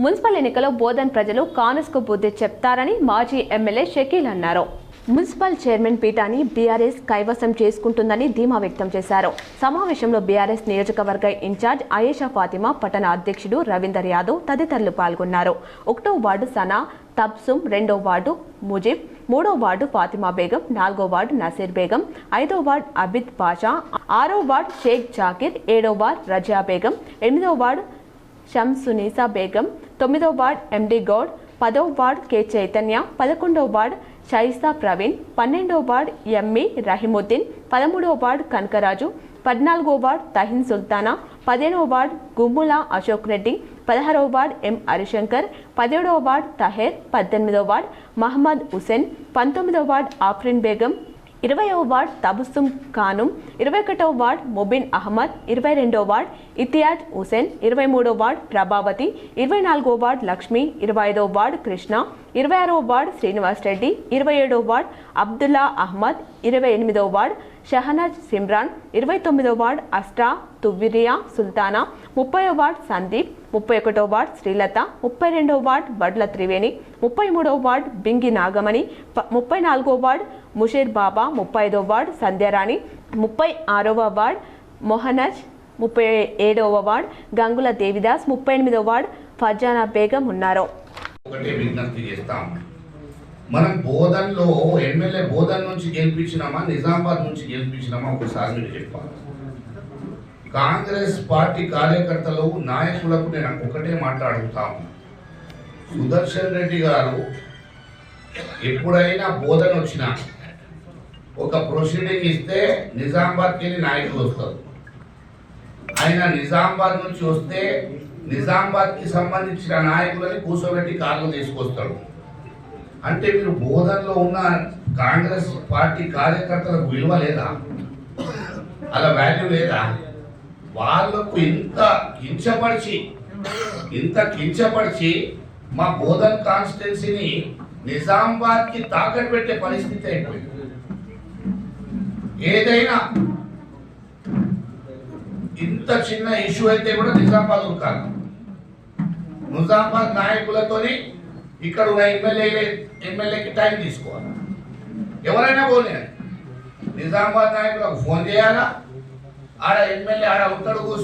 Municipal ఎన్నికల్లో బోధన్ ప్రజలు కాంగ్రెస్కు బుద్ధి చెప్తారని మాజీ ఎమ్మెల్యే షకీల్ అన్నారు. మున్సిపల్ చైర్మన్ పీఠాన్ని బీఆర్ఎస్ కైవసం చేసుకుంటుందని ధీమా వ్యక్తం చేశారు. సమావేశంలో బీఆర్ఎస్ నియోజకవర్గ ఇన్ఛార్జ్ ఆయేషా ఫాతిమా, పట్టణ అధ్యక్షుడు రవీందర్ యాదవ్ తదితరులు పాల్గొన్నారు. 1వ వార్డు సనా తబ్సుమ్, 2వ వార్డు ముజీబ్, 3వ వార్డు ఫాతిమా బేగం, 4వ వార్డు నసీర్ బేగం, 5వ వార్డు అబిద్ పాషా, 6వ వార్డు షేక్ జాకిర్, 7వ వార్డు రజియా బేగం, 8వ వార్డు షంసునీసా బేగం, 9వ వార్డు ఎండి గౌడ్, 10వ వార్డు కె చైతన్య, 11వ వార్డు షైస్తా ప్రవీణ్, 12వ వార్డు ఎంఈ రహీముద్దీన్, 13వ వార్డు కనకరాజు, 14వ వార్డు తహిన్ సుల్తానా, 15వ వార్డు గుమ్ముల అశోక్ రెడ్డి, 16వ వార్డు ఎం హరిశంకర్, 17వ వార్డు తహేర్, 18వ వార్డు మహమ్మద్ హుసేన్, 19వ వార్డు ఆఫ్రిన్ బేగం, 20వ వార్డు తబస్సుమ్ ఖానుం, 21వ వార్డు ముబిన్ అహ్మద్, 22వ వార్డు ఇతియాజ్ హుసేన్, 23వ వార్డు ప్రభావతి, 24వ వార్డు లక్ష్మి, 25వ వార్డు కృష్ణ, 26వ వార్డు శ్రీనివాస్ రెడ్డి, 27వ వార్డు అబ్దుల్లా అహ్మద్, 28వ వార్డు షహనాజ్ సిమ్రాన్, 29వ వార్డు అస్ట్రా తువ్విరియా సుల్తానా, 30వ వార్డు సందీప్, 31వ వార్డు శ్రీలత, 32వ వార్డు వడ్ల త్రివేణి, 33వ వార్డు బింగి నాగమణి, 34వ వార్డు ముషీర్ బాబా, 35వ వార్డు సంధ్యారాణి, 36వ వార్డు మొహనజ్, 37వ వార్డు గంగుల దేవిదాస్, 38వ వార్డు ఫర్జానా బేగం ఉన్నారు. ఒకటే విజ్ఞప్తి చేస్తాం, మనం బోధన్లో ఎమ్మెల్యే బోధన్ నుంచి గెలిపించినామా నిజామాబాద్ నుంచి గెలిపించినామా ఒకసారి మీరు చెప్పాలి. కాంగ్రెస్ పార్టీ కార్యకర్తలు నాయకులకు నేను ఒకటే మాట్లాడుతాము, సుదర్శన్ రెడ్డి గారు ఎప్పుడైనా బోధన వచ్చినా ఒక ప్రొసీడింగ్ ఇస్తే నిజామాబాద్కి వెళ్ళి నాయకులు వస్తారు. ఆయన నిజామాబాద్ నుంచి వస్తే నిజామాబాద్కి సంబంధించిన నాయకులని కూర్చోబెట్టి కార్లు తీసుకొస్తాడు. అంటే మీరు బోధనలో ఉన్న కాంగ్రెస్ పార్టీ కార్యకర్తలకు విలువ లేదా? అలా వాల్యూ లేదా? వాళ్ళకు ఇంత కించపరిచి మా బోధన్ కాన్స్టిట్యున్సీని నిజామాబాద్కి తాకట్టు పెట్టే పరిస్థితి అయిపోయింది. ఏదైనా ఇంత చిన్న ఇష్యూ అయితే కూడా నిజామాబాద్ ఉరకాలి. నిజామాబాద్ నాయకులతోని ఇక్కడ ఉన్న ఎమ్మెల్యేకి టైం తీసుకోవాలి. ఎవరైనా పోనీ నిజామాబాద్ నాయకులకు ఫోన్ చేయాలా, ఆడ ఎమ్మెల్యే ఆడ ఉంటాడు కూర్చో